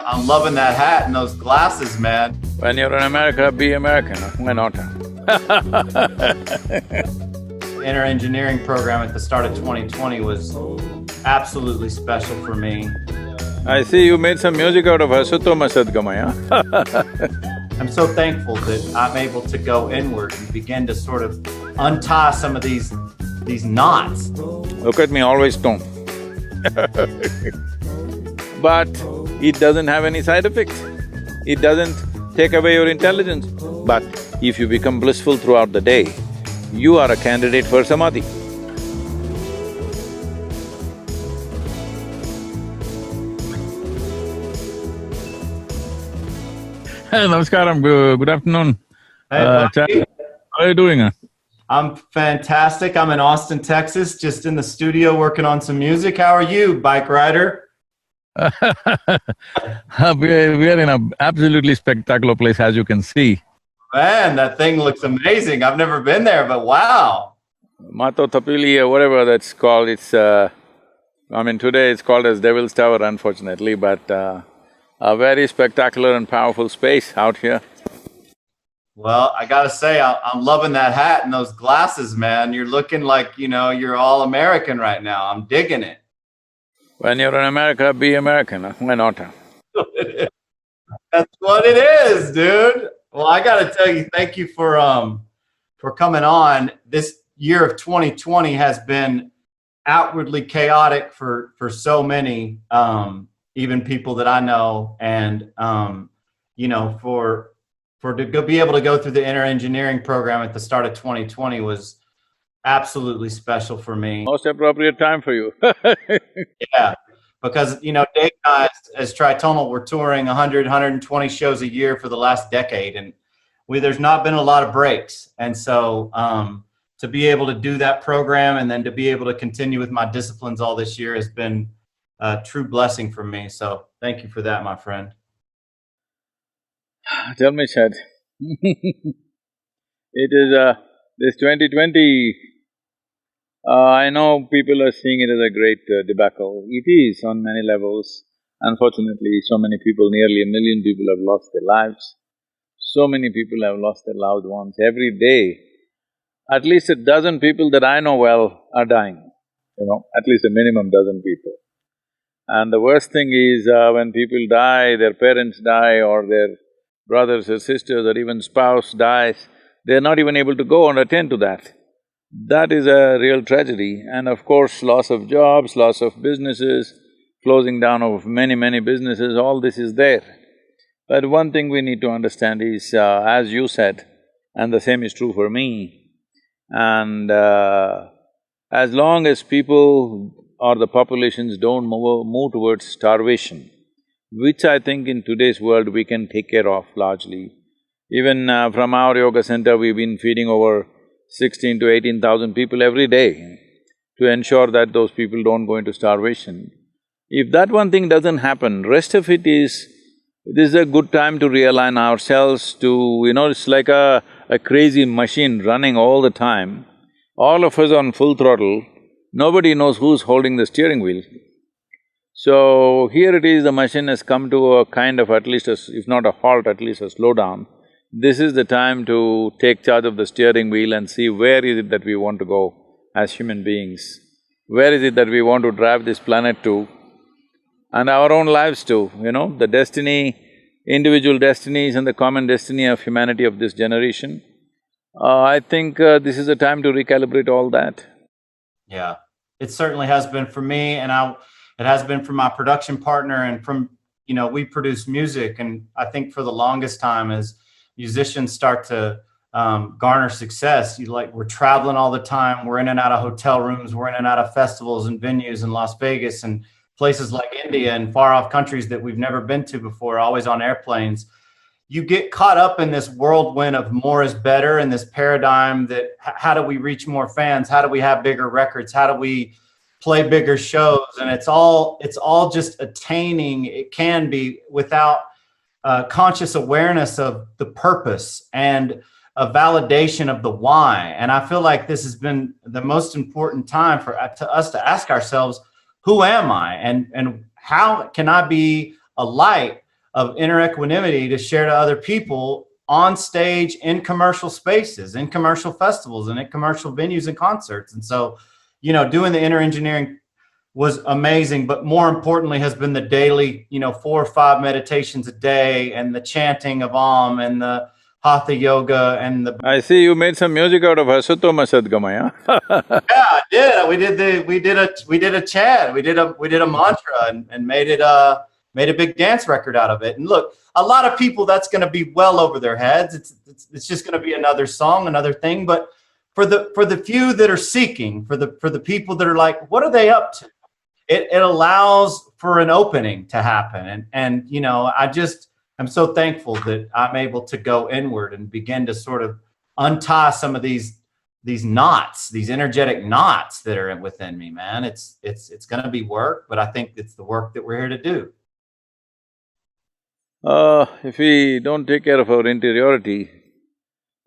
I'm loving that hat and those glasses, man. When you're in America, be American, why not? Inner engineering program at the start of 2020 was absolutely special for me. I see you made some music out of Asutoma Sadgamaya. I'm so thankful that I'm able to go inward and begin to sort of untie some of these knots. Look at me, always stoned. But it doesn't have any side effects. It doesn't take away your intelligence. But if you become blissful throughout the day, you are a candidate for Samadhi. Hey, Namaskaram, good afternoon. Hey, Chad, how are you doing? I'm fantastic. I'm in Austin, Texas, just in the studio working on some music. How are you, bike rider? We're in an absolutely spectacular place, as you can see. Man, that thing looks amazing. I've never been there, but wow. Mato Tapili, whatever that's called, today it's called as Devil's Tower, unfortunately, but a very spectacular and powerful space out here. Well, I gotta say, I'm loving that hat and those glasses, man. You're looking like, you're all American right now. I'm digging it. When you're in America, be American, why not? That's what it is, dude. Well, I gotta tell you, thank you for coming on. This year of 2020 has been outwardly chaotic for so many, even people that I know, and to be able to go through the inner engineering program at the start of 2020 was absolutely special for me. Most appropriate time for you. Yeah, because Dave and I, as Tritonal, we're touring 100, 120 shows a year for the last decade, and there's not been a lot of breaks. And so to be able to do that program and then to be able to continue with my disciplines all this year has been a true blessing for me. So thank you for that, my friend. Tell me, Chad. It is this 2020, I know people are seeing it as a great debacle. It is on many levels. Unfortunately, so many people, nearly 1 million people have lost their lives. So many people have lost their loved ones. Every day, at least a dozen people that I know well are dying, at least a minimum dozen people. And the worst thing is when people die, their parents die or their brothers or sisters or even spouse dies, they're not even able to go and attend to that. That is a real tragedy. And of course, loss of jobs, loss of businesses, closing down of many businesses, all this is there. But one thing we need to understand is, as you said, and the same is true for me, and as long as people or the populations don't move towards starvation, which I think in today's world we can take care of largely. Even from our yoga center, we've been feeding over 16 to 18,000 people every day to ensure that those people don't go into starvation. If that one thing doesn't happen, rest of it is… this is a good time to realign ourselves to… it's like a crazy machine running all the time. All of us on full throttle, nobody knows who's holding the steering wheel. So here it is, the machine has come to a kind of at least if not a halt, at least a slowdown. This is the time to take charge of the steering wheel and see where is it that we want to go as human beings. Where is it that we want to drive this planet to, and our own lives too, the destiny, individual destinies and the common destiny of humanity of this generation. I think this is the time to recalibrate all that. Yeah, it certainly has been for me, and it has been for my production partner, and from, we produce music, and I think for the longest time as musicians start to garner success, we're traveling all the time, we're in and out of hotel rooms, we're in and out of festivals and venues in Las Vegas and places like India and far off countries that we've never been to before, always on airplanes. You get caught up in this whirlwind of more is better, and this paradigm that how do we reach more fans? How do we have bigger records? How do we play bigger shows? And it's all just attaining, it can be, without conscious awareness of the purpose and a validation of the why. And I feel like this has been the most important time for us to ask ourselves, who am I? And how can I be a light of inner equanimity to share to other people on stage, in commercial spaces, in commercial festivals, and at commercial venues and concerts. And so, doing the inner engineering was amazing, but more importantly has been the daily, 4 or 5 meditations a day, and the chanting of Om, and the Hatha yoga, and the… I see you made some music out of Asatoma Sadgamaya. Yeah, I did. We did a chant. We did a mantra, and made a big dance record out of it. And look, a lot of people, that's going to be well over their heads. It's just going to be another song, another thing. But for the few that are seeking, for the people that are like, what are they up to? It allows for an opening to happen. And I'm so thankful that I'm able to go inward and begin to sort of untie some of these knots, these energetic knots that are within me, man. It's going to be work, but I think it's the work that we're here to do. If we don't take care of our interiority,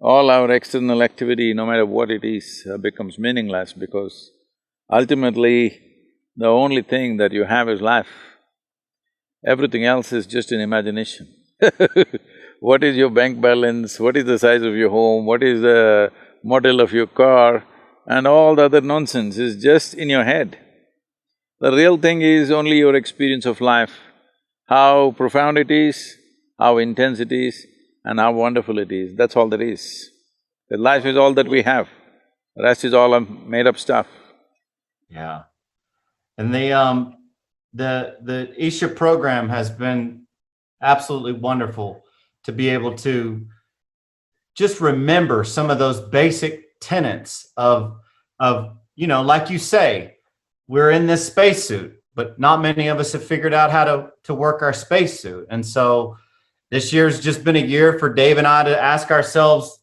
all our external activity, no matter what it is, becomes meaningless, because ultimately, the only thing that you have is life. Everything else is just an imagination. What is your bank balance, what is the size of your home, what is the model of your car, and all the other nonsense is just in your head. The real thing is only your experience of life, how profound it is, how intense it is, and how wonderful it is, that's all there is. The life is all that we have, the rest is all made-up stuff. Yeah. And the Isha program has been absolutely wonderful to be able to just remember some of those basic tenets of like you say, we're in this spacesuit, but not many of us have figured out how to work our spacesuit. And so this year's just been a year for Dave and I to ask ourselves,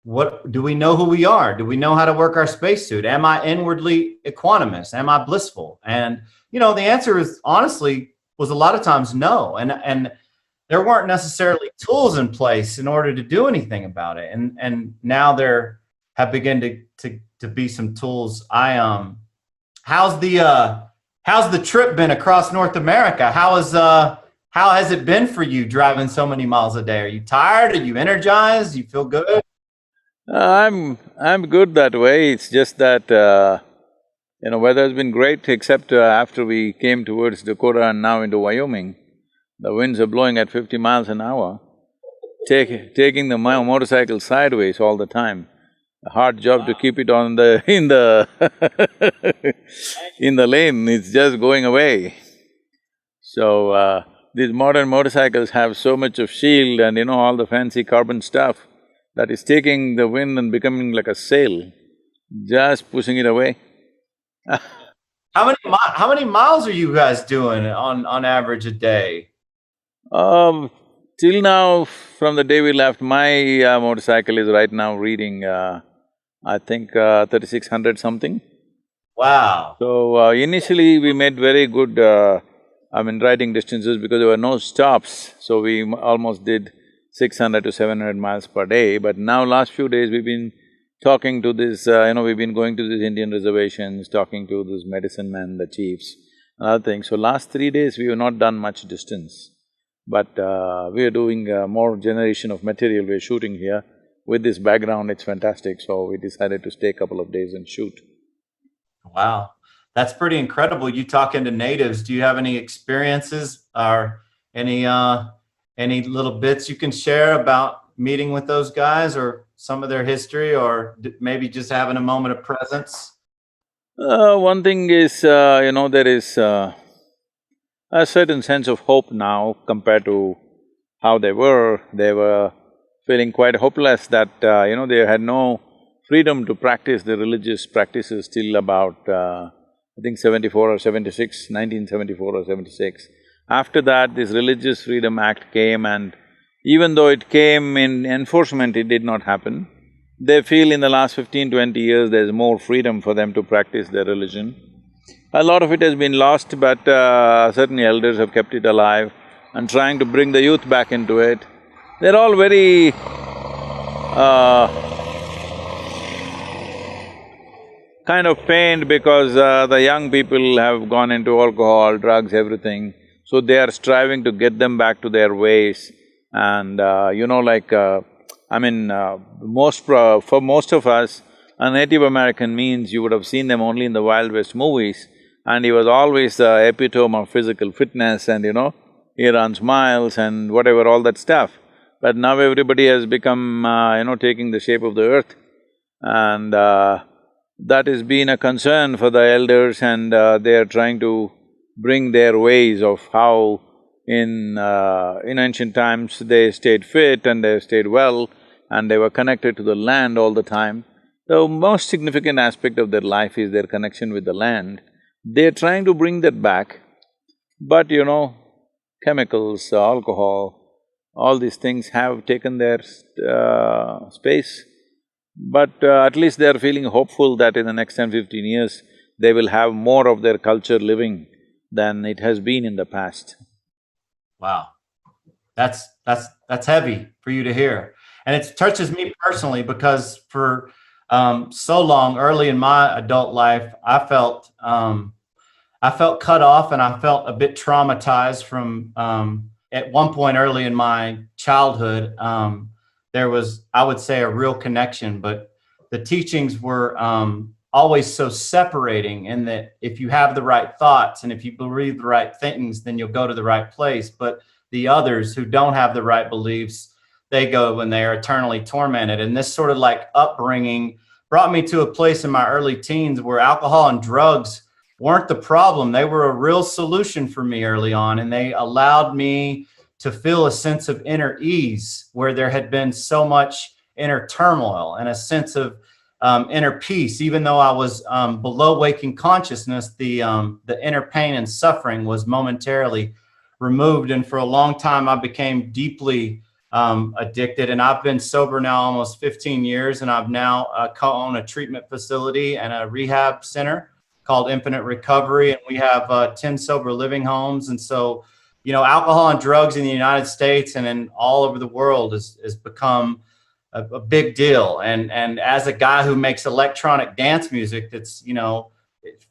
what do we know who we are? Do we know how to work our spacesuit? Am I inwardly equanimous? Am I blissful? And the answer is honestly was a lot of times no. And there weren't necessarily tools in place in order to do anything about it. And now there have begun to be some tools. How's the trip been across North America? How has it been for you driving so many miles a day? Are you tired? Are you energized? You feel good? I'm good that way, it's just that, weather has been great, except after we came towards Dakota and now into Wyoming, the winds are blowing at 50 miles an hour, taking the motorcycle sideways all the time. A hard job to keep it on in the in the lane, it's just going away. So, these modern motorcycles have so much of shield and all the fancy carbon stuff that is taking the wind and becoming like a sail, just pushing it away. How many miles are you guys doing on average a day? Till now, from the day we left, my motorcycle is right now reading, I think 3600 something. Wow. So, initially we made very good, riding distances because there were no stops, so we almost did 600 to 700 miles per day. But now last few days we've been talking to this, we've been going to these Indian reservations, talking to these medicine men, the chiefs, and other things. So last 3 days we have not done much distance, but we are doing more generation of material we're shooting here. With this background, it's fantastic, so we decided to stay a couple of days and shoot. Wow, that's pretty incredible. You talking to natives, do you have any experiences or any little bits you can share about meeting with those guys, or some of their history, or maybe just having a moment of presence? One thing is, there is a certain sense of hope now compared to how they were. They were feeling quite hopeless that, they had no freedom to practice the religious practices till about, I think 74 or 76, 1974 or 76. After that, this Religious Freedom Act came, and even though it came in enforcement, it did not happen. They feel in the last 15–20 years there's more freedom for them to practice their religion. A lot of it has been lost, but certain elders have kept it alive and trying to bring the youth back into it. They're all very kind of pained because the young people have gone into alcohol, drugs, everything. So they are striving to get them back to their ways. And for most of us, a Native American means you would have seen them only in the Wild West movies, and he was always the epitome of physical fitness and he runs miles and whatever, all that stuff. But now everybody has become, taking the shape of the earth, and that has been a concern for the elders, and they are trying to bring their ways of how in ancient times they stayed fit and they stayed well and they were connected to the land all the time. The most significant aspect of their life is their connection with the land. They're trying to bring that back, but chemicals, alcohol, all these things have taken their space. But at least they are feeling hopeful that in the next 10-15 years, they will have more of their culture living than it has been in the past. Wow. That's heavy for you to hear. And it touches me personally because for so long, early in my adult life, I felt cut off, and I felt a bit traumatized from at one point early in my childhood. There was, I would say, a real connection, but the teachings were always so separating, in that if you have the right thoughts and if you believe the right things, then you'll go to the right place. But the others who don't have the right beliefs, they go when they are eternally tormented. And this sort of like upbringing brought me to a place in my early teens where alcohol and drugs weren't the problem. They were a real solution for me early on, and they allowed me to feel a sense of inner ease where there had been so much inner turmoil, and a sense of inner peace. Even though I was below waking consciousness, the inner pain and suffering was momentarily removed. And for a long time, I became deeply addicted. And I've been sober now almost 15 years, and I've now co-own a treatment facility and a rehab center called Infinite Recovery, and we have 10 sober living homes. And so, alcohol and drugs in the United States and in all over the world has become a big deal. And as a guy who makes electronic dance music that's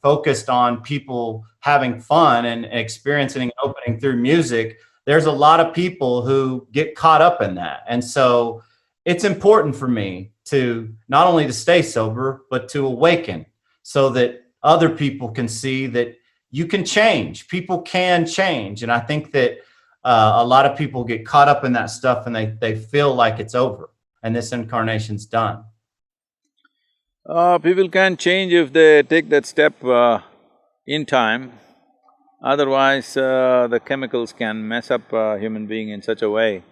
focused on people having fun and experiencing and opening through music, there's a lot of people who get caught up in that. And so it's important for me to not only to stay sober, but to awaken, so that other people can see that you can change. People can change. And I think that a lot of people get caught up in that stuff, and they feel like it's over and this incarnation's done. People can change if they take that step in time. Otherwise, the chemicals can mess up a human being in such a way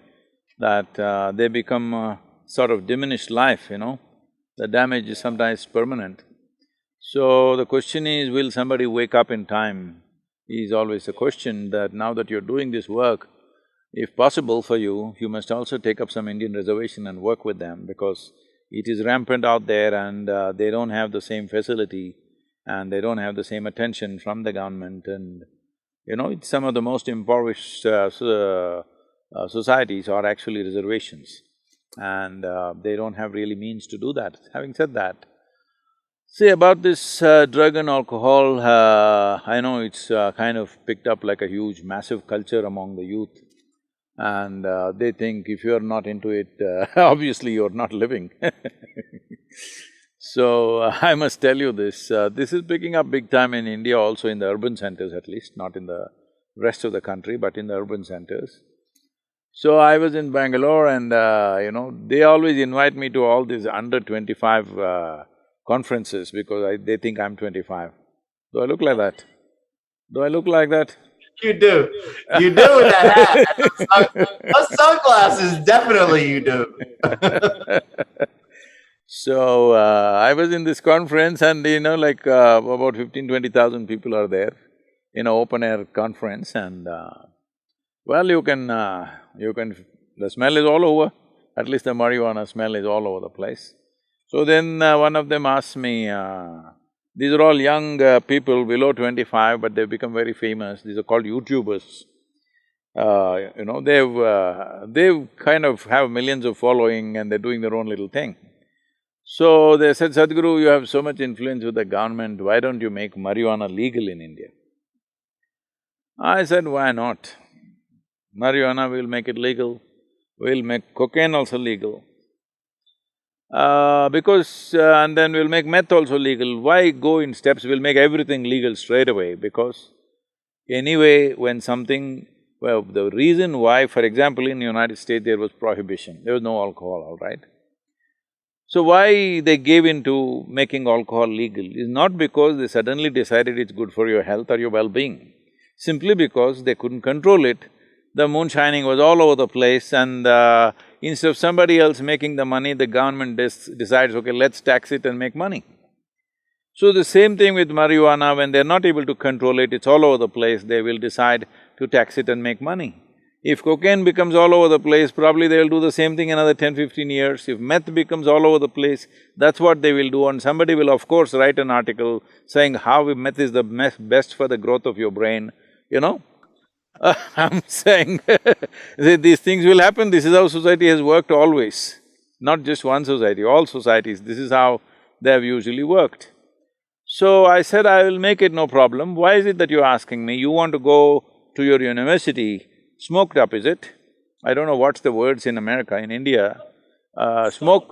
that they become sort of diminished life, The damage is sometimes permanent. So the question is, will somebody wake up in time, is always the question. That now that you're doing this work, if possible for you, you must also take up some Indian reservation and work with them, because it is rampant out there, and they don't have the same facility and they don't have the same attention from the government. And it's some of the most impoverished societies are actually reservations, and they don't have really means to do that. Having said that, see, about this drug and alcohol, I know it's kind of picked up like a huge, massive culture among the youth, and they think if you're not into it, obviously you're not living. So, I must tell you this, this is picking up big time in India, also in the urban centers at least, not in the rest of the country, but in the urban centers. So, I was in Bangalore, and they always invite me to all these under 25 conferences, because they think I'm 25. Do I look like that? Do I look like that? You do. You do with that hat. Those sunglasses, definitely you do. So, I was in this conference, and about 15,000–20,000 people are there in an open-air conference, and well, you can… the smell is all over, at least the marijuana smell is all over the place. So then one of them asked me, these are all young people below 25, but they've become very famous, these are called YouTubers. They've kind of have millions of following, and they're doing their own little thing. So they said, Sadhguru, you have so much influence with the government, why don't you make marijuana legal in India? I said, why not? Marijuana, we'll make it legal, we'll make cocaine also legal. And then we'll make meth also legal. Why go in steps? We'll make everything legal straight away, because anyway, when something… Well, the reason why, for example, in the United States there was prohibition, there was no alcohol, all right? So why they gave in to making alcohol legal is not because they suddenly decided it's good for your health or your well-being, simply because they couldn't control it. The moonshining was all over the place, and instead of somebody else making the money, the government decides, okay, let's tax it and make money. So the same thing with marijuana, when they're not able to control it, it's all over the place, they will decide to tax it and make money. If cocaine becomes all over the place, probably they'll do the same thing another 10-15 years. If meth becomes all over the place, that's what they will do, and somebody will of course write an article saying how meth is the best for the growth of your brain, you know? I'm saying these things will happen, this is how society has worked always. Not just one society, all societies, this is how they have usually worked. So I said, I will make it, no problem. Why is it that you're asking me? You want to go to your university smoked up, is it? I don't know what's the words in America, in India. Stone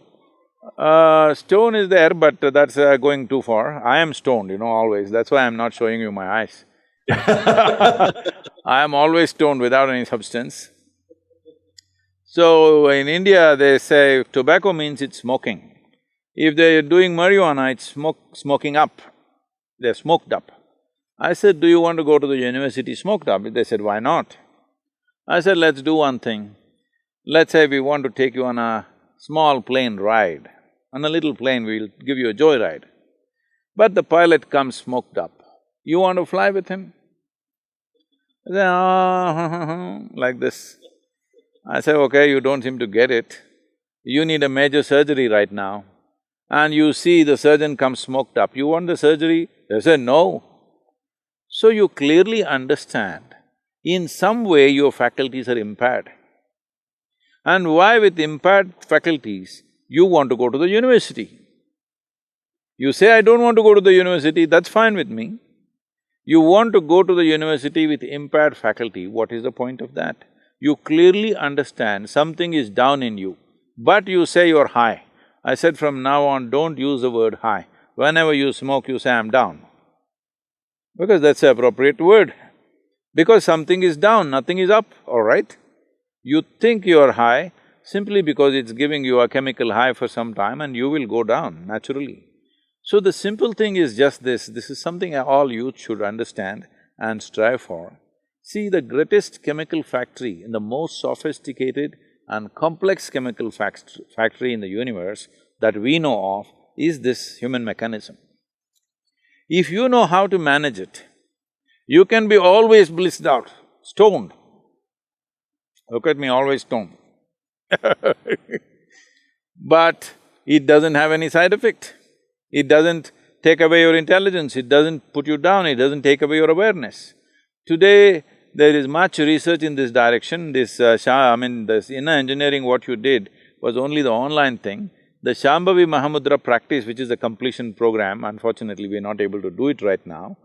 is there, but that's going too far. I am stoned, always, that's why I'm not showing you my eyes. I am always stoned without any substance. So in India, they say tobacco means it's smoking. If they're doing marijuana, it's smoking up, they're smoked up. I said, do you want to go to the university smoked up? They said, why not? I said, let's do one thing. Let's say we want to take you on a small plane ride. On a little plane, we'll give you a joyride. But the pilot comes smoked up. You want to fly with him? They say, like this. I say, okay, you don't seem to get it. You need a major surgery right now, and you see the surgeon comes smoked up. You want the surgery? They say, no. So you clearly understand, in some way your faculties are impaired. And why with impaired faculties, you want to go to the university? You say, I don't want to go to the university, that's fine with me. You want to go to the university with impaired faculty, what is the point of that? You clearly understand something is down in you, but you say you're high. I said, from now on, don't use the word high. Whenever you smoke, you say, I'm down. Because that's the appropriate word. Because something is down, nothing is up, all right? You think you're high simply because it's giving you a chemical high for some time, and you will go down naturally. So the simple thing is just this is something all youth should understand and strive for. See, the greatest chemical factory and the most sophisticated and complex chemical factory in the universe that we know of is this human mechanism. If you know how to manage it, you can be always blissed out, stoned. Look at me, always stoned. But it doesn't have any side effect. It doesn't take away your intelligence, it doesn't put you down, it doesn't take away your awareness. Today, there is much research in this direction. This this inner engineering, what you did was only the online thing. The Shambhavi Mahamudra practice, which is a completion program, unfortunately we're not able to do it right now.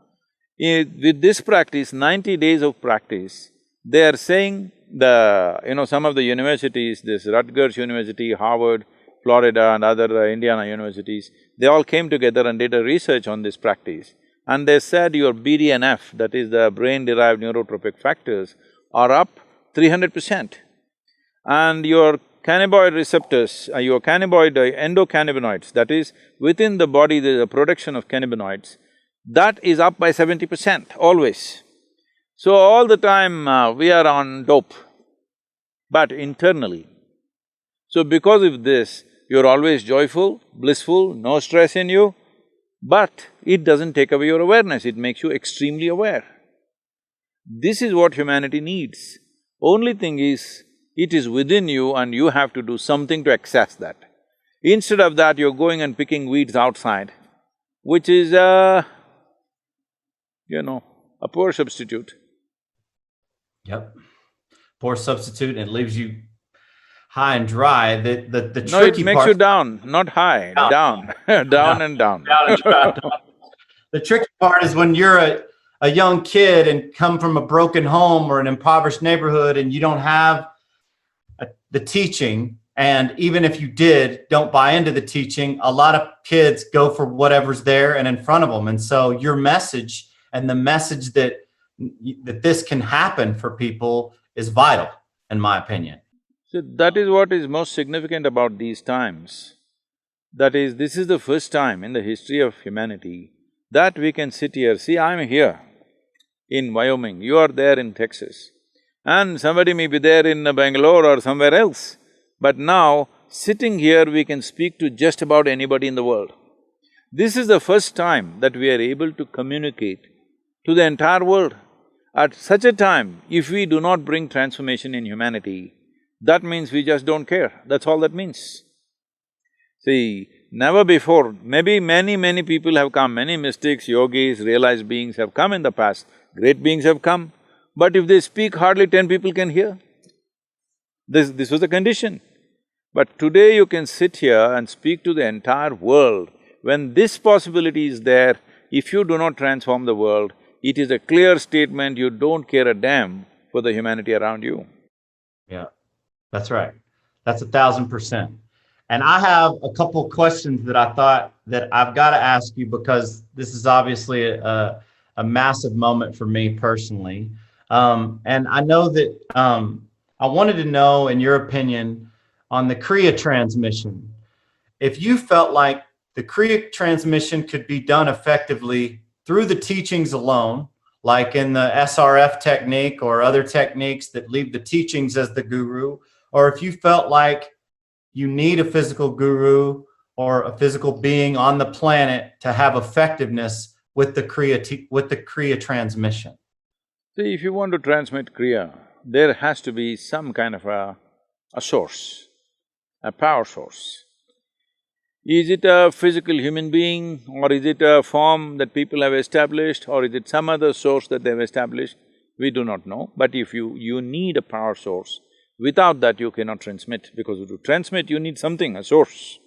With this practice, 90 days of practice, they are saying some of the universities, this Rutgers University, Harvard, Florida and other Indiana universities, they all came together and did a research on this practice. And they said your BDNF, that is the brain-derived neurotropic factors, are up 300%. And your cannabinoid receptors, your endocannabinoids, that is, within the body there is a production of cannabinoids, that is up by 70%, always. So all the time we are on dope, but internally. So because of this, you're always joyful, blissful, no stress in you, but it doesn't take away your awareness, it makes you extremely aware. This is what humanity needs. Only thing is, it is within you and you have to do something to access that. Instead of that, you're going and picking weeds outside, which is a poor substitute. Yep. Poor substitute, and it leaves you high and dry. The tricky No, it makes part… you down, not high, down, down and down. Down and dry. The tricky part is when you're a young kid and come from a broken home or an impoverished neighborhood, and you don't have the teaching, and even if you did, don't buy into the teaching, a lot of kids go for whatever's there and in front of them. And so your message and the message that this can happen for people is vital, in my opinion. So that is what is most significant about these times. That is, this is the first time in the history of humanity that we can sit here. See, I'm here in Wyoming, you are there in Texas, and somebody may be there in Bangalore or somewhere else. But now, sitting here, we can speak to just about anybody in the world. This is the first time that we are able to communicate to the entire world. At such a time, if we do not bring transformation in humanity, that means we just don't care, that's all that means. See, never before, maybe many people have come, many mystics, yogis, realized beings have come in the past, great beings have come, but if they speak, hardly 10 people can hear. This was the condition. But today you can sit here and speak to the entire world. When this possibility is there, if you do not transform the world, it is a clear statement you don't care a damn for the humanity around you. Yeah, that's right. That's 1,000%. And I have a couple of questions that I thought that I've got to ask you, because this is obviously a massive moment for me personally. And I know that I wanted to know, in your opinion, on the Kriya transmission, if you felt like the Kriya transmission could be done effectively through the teachings alone, like in the SRF technique or other techniques that leave the teachings as the guru, or if you felt like you need a physical guru or a physical being on the planet to have effectiveness with the Kriya transmission. See, if you want to transmit Kriya, there has to be some kind of a source, a power source. Is it a physical human being, or is it a form that people have established, or is it some other source that they've established? We do not know, but if you need a power source, without that you cannot transmit, because to transmit you need something, a source.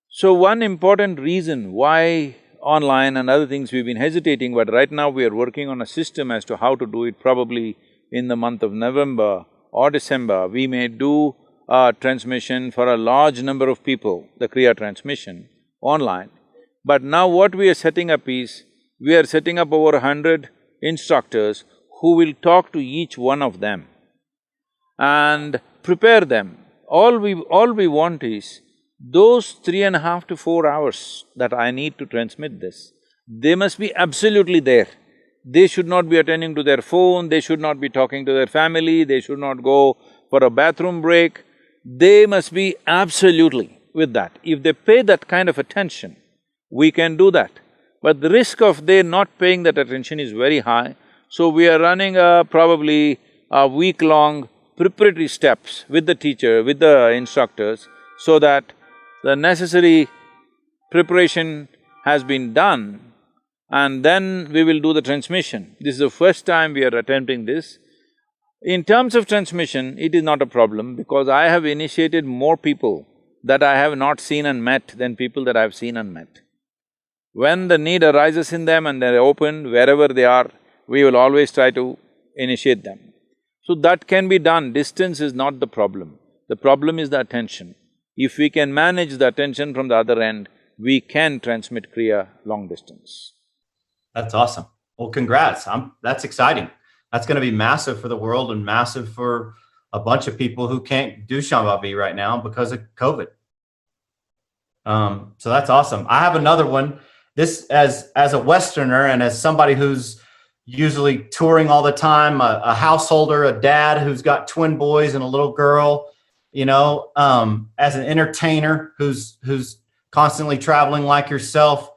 So one important reason why online and other things we've been hesitating, but right now we are working on a system as to how to do it. Probably in the month of November or December, we may do a transmission for a large number of people, the Kriya transmission, online. But now what we are setting up is, we are setting up over 100 instructors who will talk to each one of them and prepare them. All we want is, those 3.5 to 4 hours that I need to transmit this, they must be absolutely there. They should not be attending to their phone, they should not be talking to their family, they should not go for a bathroom break. They must be absolutely with that. If they pay that kind of attention, we can do that. But the risk of they not paying that attention is very high, so we are running probably a week-long preparatory steps with the teacher, with the instructors, so that the necessary preparation has been done, and then we will do the transmission. This is the first time we are attempting this. In terms of transmission, it is not a problem, because I have initiated more people that I have not seen and met than people that I have seen and met. When the need arises in them and they're open, wherever they are, we will always try to initiate them. So that can be done, distance is not the problem. The problem is the attention. If we can manage the attention from the other end, we can transmit Kriya long distance. That's awesome. Well, congrats. That's exciting. That's going to be massive for the world and massive for a bunch of people who can't do Shambhavi right now because of COVID. So that's awesome. I have another one. This, as a Westerner and as somebody who's usually touring all the time, a householder, a dad who's got twin boys and a little girl, you know, as an entertainer who's constantly traveling like yourself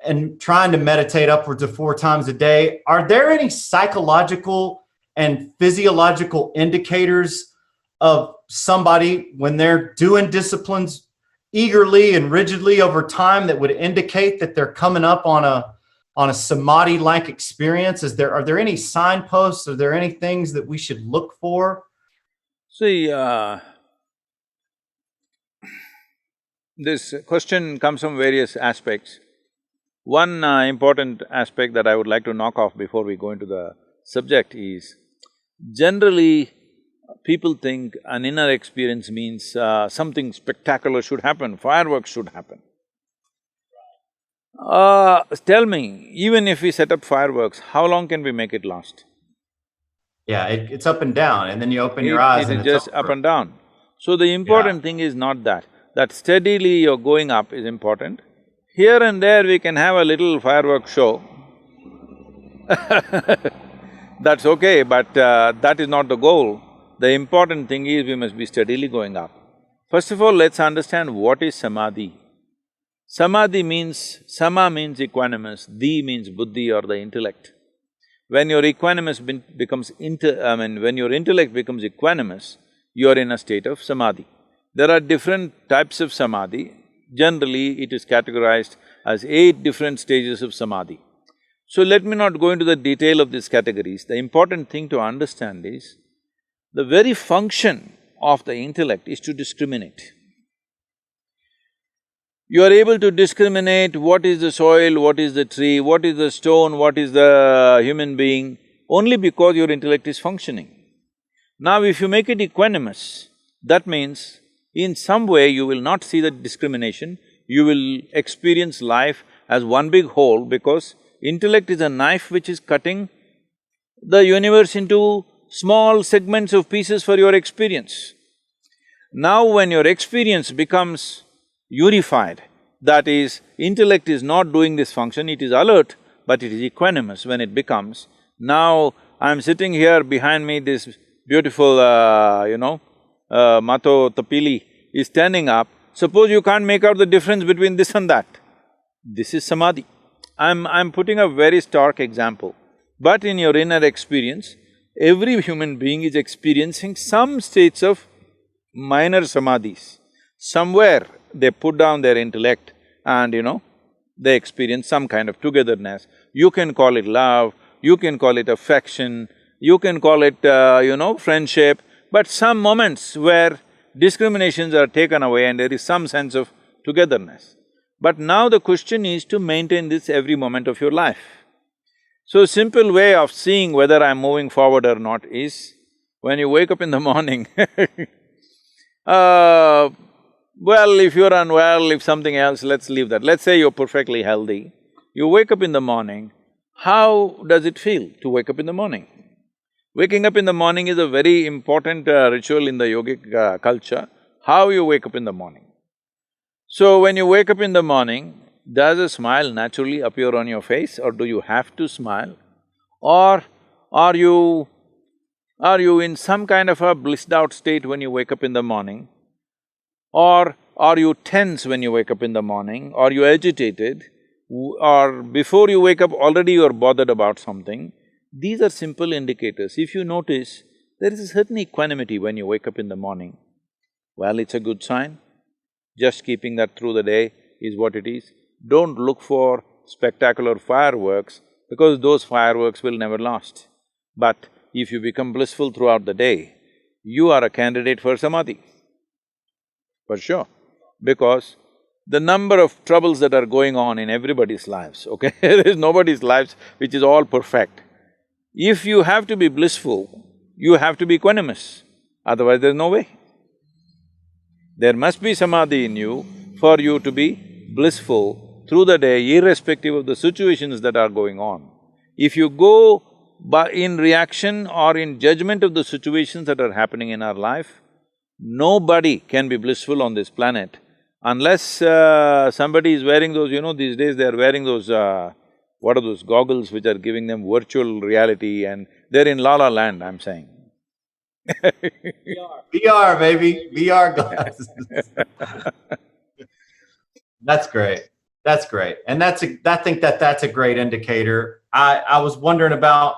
and trying to meditate upwards of 4 times a day, are there any psychological and physiological indicators of somebody when they're doing disciplines eagerly and rigidly over time that would indicate that they're coming up on a samadhi-like experience? Are there any signposts? Are there any things that we should look for? See, this question comes from various aspects. One important aspect that I would like to knock off before we go into the subject is, generally people think an inner experience means something spectacular should happen, fireworks should happen. Tell me, even if we set up fireworks, how long can we make it last? Yeah, it's up and down, and then you open your eyes It and is it's just up over. and down. So the important thing is not that. That steadily you're going up is important. Here and there we can have a little fireworks show. That's okay, but that is not the goal. The important thing is we must be steadily going up. First of all, let's understand what is Samadhi. Samadhi means… Sama means equanimous, Di means buddhi or the intellect. When your equanimous becomes when your intellect becomes equanimous, you are in a state of Samadhi. There are different types of Samadhi. Generally, it is categorized as 8 different stages of Samadhi. So let me not go into the detail of these categories. The important thing to understand is, the very function of the intellect is to discriminate. You are able to discriminate what is the soil, what is the tree, what is the stone, what is the human being, only because your intellect is functioning. Now if you make it equanimous, that means in some way you will not see the discrimination, you will experience life as one big whole, because intellect is a knife which is cutting the universe into small segments of pieces for your experience. Now when your experience becomes unified, that is, intellect is not doing this function, it is alert, but it is equanimous when it becomes. Now, I'm sitting here, behind me this beautiful, Mato Tapili is standing up. Suppose you can't make out the difference between this and that. This is Samadhi. I'm putting a very stark example. But in your inner experience, every human being is experiencing some states of minor Samadhis. Somewhere they put down their intellect and, they experience some kind of togetherness. You can call it love, you can call it affection, you can call it, friendship, but some moments where discriminations are taken away and there is some sense of togetherness. But now the question is to maintain this every moment of your life. So simple way of seeing whether I'm moving forward or not is, when you wake up in the morning well, if you're unwell, if something else, let's leave that. Let's say you're perfectly healthy. You wake up in the morning, how does it feel to wake up in the morning? Waking up in the morning is a very important ritual in the yogic culture, how you wake up in the morning. So when you wake up in the morning, does a smile naturally appear on your face, or do you have to smile? Or are you in some kind of a blissed out state when you wake up in the morning? Or are you tense when you wake up in the morning? Are you agitated? Or before you wake up already you're bothered about something? These are simple indicators. If you notice, there is a certain equanimity when you wake up in the morning. Well, it's a good sign. Just keeping that through the day is what it is. Don't look for spectacular fireworks, because those fireworks will never last. But if you become blissful throughout the day, you are a candidate for Samadhi. For sure, because the number of troubles that are going on in everybody's lives, okay? There is nobody's lives which is all perfect. If you have to be blissful, you have to be equanimous, otherwise there's no way. There must be Samadhi in you for you to be blissful through the day, irrespective of the situations that are going on. If you go in reaction or in judgment of the situations that are happening in our life, nobody can be blissful on this planet unless somebody is wearing those, these days they are wearing those, what are those goggles which are giving them virtual reality, and they're in La La Land, I'm saying. VR, baby, VR glasses. That's great. That's great. And I think that's a great indicator. I was wondering about,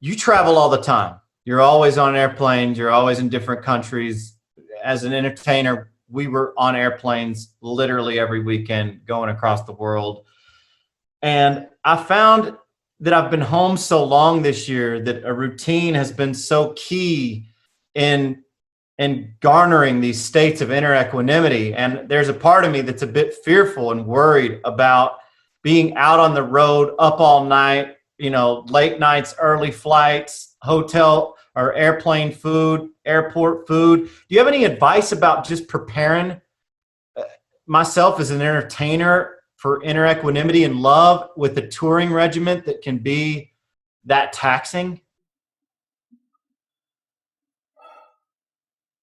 you travel all the time. You're always on airplanes, you're always in different countries. As an entertainer, we were on airplanes literally every weekend going across the world. And I found that I've been home so long this year that a routine has been so key in garnering these states of inner equanimity. And there's a part of me that's a bit fearful and worried about being out on the road, up all night, late nights, early flights, hotel or airplane food, airport food. Do you have any advice about just preparing myself as an entertainer for inner equanimity and love with a touring regiment that can be that taxing?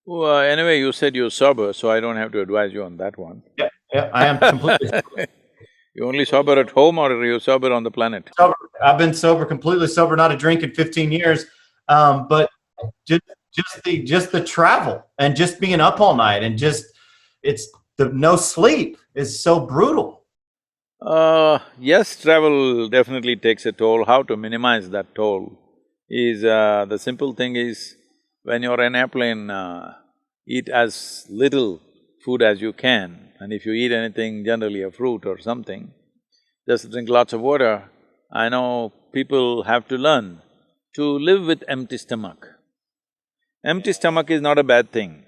Well, anyway, you said you're sober, so I don't have to advise you on that one. Yeah, I am completely sober. You only sober at home, or are you sober on the planet? Sober. I've been sober, completely sober, not a drink in 15 years. But just the travel and just being up all night and it's the no sleep is so brutal. Yes, travel definitely takes a toll. How to minimize that toll is, the simple thing is, when you're in an airplane, eat as little food as you can, and if you eat anything, generally a fruit or something, just drink lots of water. I know people have to learn to live with empty stomach. Empty stomach is not a bad thing.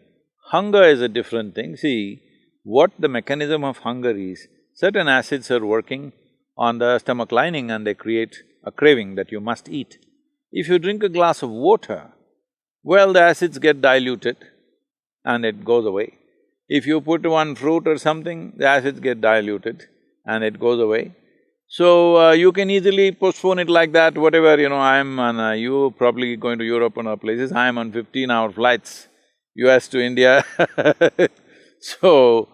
Hunger is a different thing. See, what the mechanism of hunger is, certain acids are working on the stomach lining and they create a craving that you must eat. If you drink a glass of water, well, the acids get diluted and it goes away. If you put one fruit or something, the acids get diluted and it goes away. So, you can easily postpone it like that, whatever, I'm on… you probably going to Europe and other places, I'm on 15-hour flights, US to India So,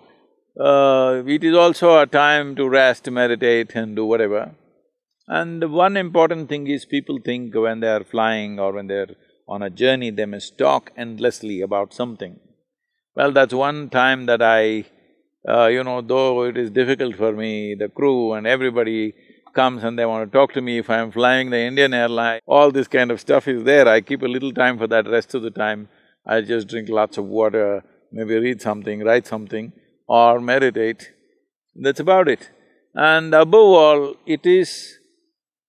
it is also a time to rest, meditate and do whatever. And one important thing is, people think when they are flying or when they're on a journey, they must talk endlessly about something. Well, that's one time that I… though it is difficult for me, the crew and everybody comes and they want to talk to me if I'm flying the Indian airline, all this kind of stuff is there. I keep a little time for that. Rest of the time, I just drink lots of water, maybe read something, write something or meditate. That's about it. And above all, it is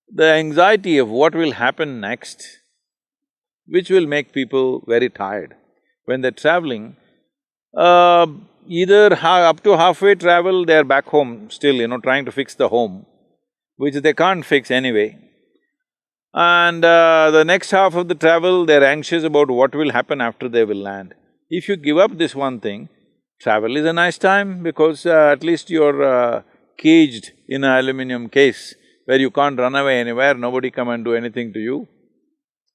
the anxiety of what will happen next which will make people very tired. When they're traveling, either up to halfway travel, they're back home still, trying to fix the home, which they can't fix anyway. And the next half of the travel, they're anxious about what will happen after they will land. If you give up this one thing, travel is a nice time because at least you're caged in an aluminum case where you can't run away anywhere, nobody come and do anything to you.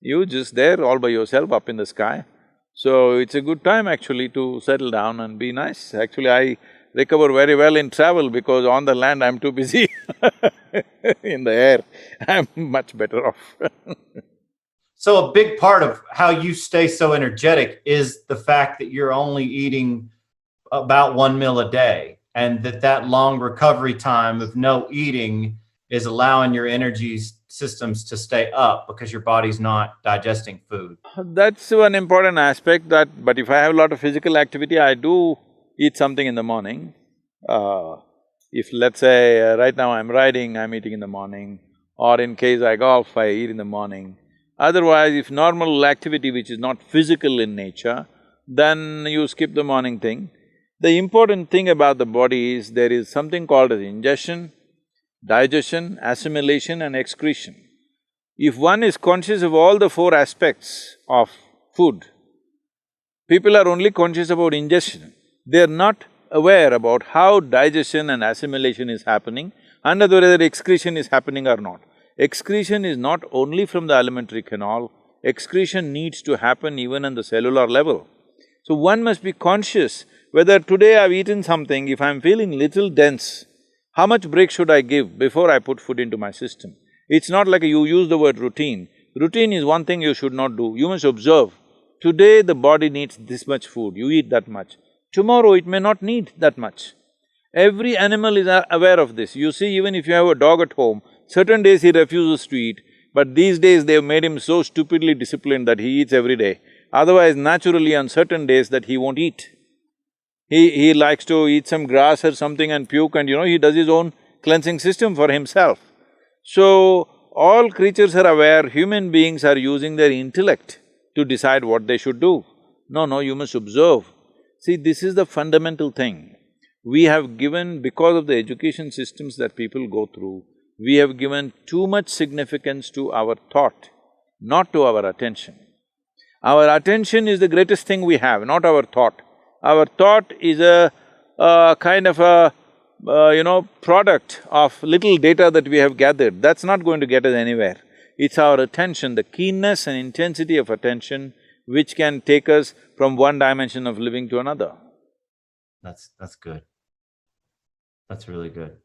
You're just there all by yourself up in the sky. So, it's a good time actually to settle down and be nice. Actually, I recover very well in travel because on the land I'm too busy in the air, I'm much better off So a big part of how you stay so energetic is the fact that you're only eating about 1 meal a day, and that long recovery time of no eating is allowing your energy systems to stay up because your body's not digesting food. That's one important aspect but if I have a lot of physical activity, I do eat something in the morning. If let's say right now I'm riding, I'm eating in the morning, or in case I golf, I eat in the morning. Otherwise, if normal activity which is not physical in nature, then you skip the morning thing. The important thing about the body is there is something called as ingestion, digestion, assimilation and excretion. If one is conscious of all the four aspects of food, people are only conscious about ingestion. They're not aware about how digestion and assimilation is happening and whether excretion is happening or not. Excretion is not only from the alimentary canal, excretion needs to happen even on the cellular level. So one must be conscious whether today I've eaten something, if I'm feeling little dense, how much break should I give before I put food into my system? It's not like you use the word routine. Routine is one thing you should not do. You must observe, today the body needs this much food, you eat that much. Tomorrow it may not need that much. Every animal is aware of this. You see, even if you have a dog at home, certain days he refuses to eat, but these days they've made him so stupidly disciplined that he eats every day. Otherwise, naturally on certain days that he won't eat. He likes to eat some grass or something and puke and he does his own cleansing system for himself. So, all creatures are aware, human beings are using their intellect to decide what they should do. No, you must observe. See, this is the fundamental thing. we have given, because of the education systems that people go through, we have given too much significance to our thought, not to our attention. Our attention is the greatest thing we have, not our thought. Our thought is a kind of a, product of little data that we have gathered. That's not going to get us anywhere. It's our attention, the keenness and intensity of attention which can take us from one dimension of living to another. That's good. That's really good.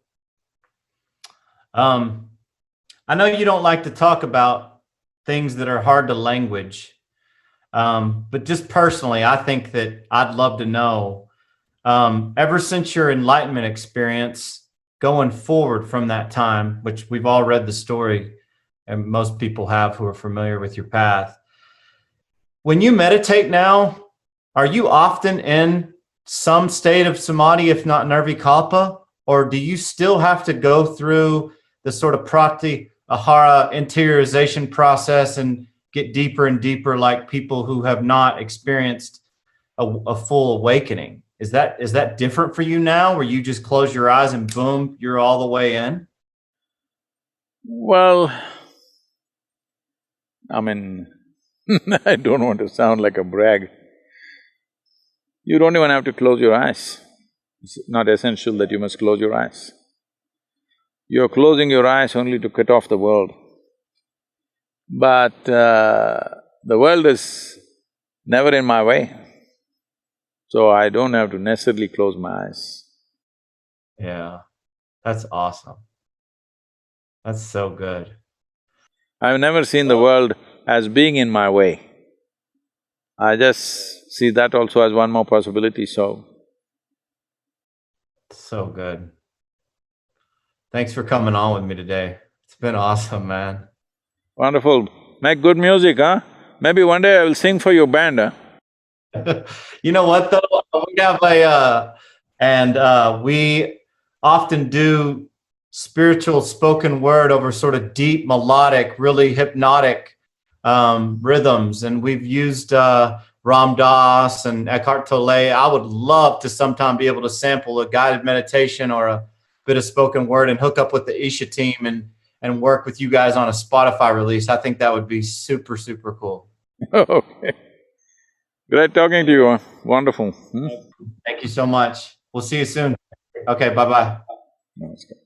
I know you don't like to talk about things that are hard to language, but just personally, I think that I'd love to know, ever since your enlightenment experience, going forward from that time, which we've all read the story, and most people have who are familiar with your path. When you meditate now, are you often in some state of samadhi, if not nirvikalpa, or do you still have to go through the sort of pratyahara interiorization process and get deeper and deeper like people who have not experienced a full awakening? Is that different for you now, where you just close your eyes and boom, you're all the way in? Well, I mean, I don't want to sound like a brag. You don't even have to close your eyes. It's not essential that you must close your eyes. You're closing your eyes only to cut off the world. But the world is never in my way, so I don't have to necessarily close my eyes. Yeah, that's awesome. That's so good. I've never seen the world as being in my way. I just see that also as one more possibility, so… So good. Thanks for coming on with me today. It's been awesome, man. Wonderful. Make good music, huh? Maybe one day I will sing for your band, huh? You know what though? We have we often do spiritual spoken word over sort of deep, melodic, really hypnotic rhythms, and we've used Ram Dass and Eckhart Tolle. I would love to sometime be able to sample a guided meditation or a bit of spoken word and hook up with the Isha team and work with you guys on a Spotify release. I think that would be super, super cool. Okay. Great talking to you, huh? Wonderful. Thank you so much. We'll see you soon. Okay, bye-bye. Namaskar.